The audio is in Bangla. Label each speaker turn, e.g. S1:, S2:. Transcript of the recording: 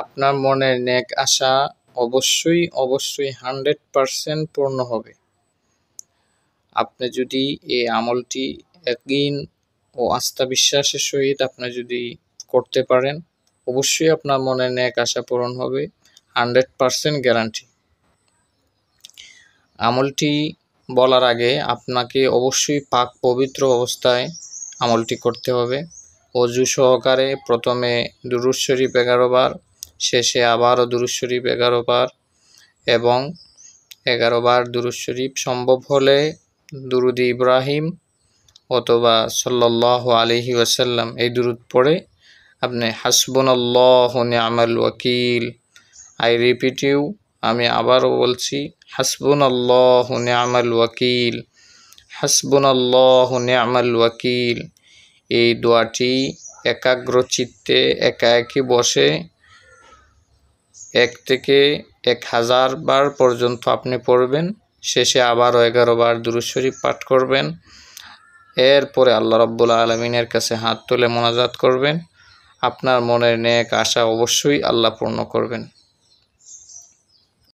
S1: আপনার মনের নেক আশা অবশ্যই 100% পূর্ণ হবে। আপনি যদি এই আমলটি ইয়াকিন ও আস্থা বিশ্বাসের সহিত আপনি যদি করতে পারেন, অবশ্যই আপনার মনের নেক আশা পূরণ হবে, 100% গ্যারান্টি। আমলটি বলার আগে আপনাকে অবশ্যই পাক পবিত্র অবস্থায় আমলটি করতে হবে। অজু সহকারে প্রথমে দুরূদ শরীফ 11 বার, শেষে আবারও দুরূদ শরীফ 11 বার এবং 11 বার দুরূদ শরীফ, সম্ভব হলে দুরূদ ইব্রাহিম অথবা সাল্লাল্লাহু আলাইহি ওয়াসাল্লাম এই দুরূদ পড়ে আপনি হাসবুনাল্লাহু নি'মাল ওয়াকিল, আই রিপিট ইউ, আমি আবারও বলছি, হাসবুনাল্লাহু নি'মাল ওয়াকিল, হাসবুনাল্লাহু নি'মাল ওয়াকিল। এই দোয়াটি একাগ্র চিত্তে একা একই বসে 1 থেকে 1000 বার পর্যন্ত আপনি পড়বেন। শেষে আবারও 11 বার দুরূদ শরীফ পাঠ করবেন। এরপরে আল্লাহ রাব্বুল আলামিনের কাছে হাত তুলে মোনাজাত করবেন। আপনার মনের নেক আশা অবশ্যই আল্লাহ পূর্ণ করবেন।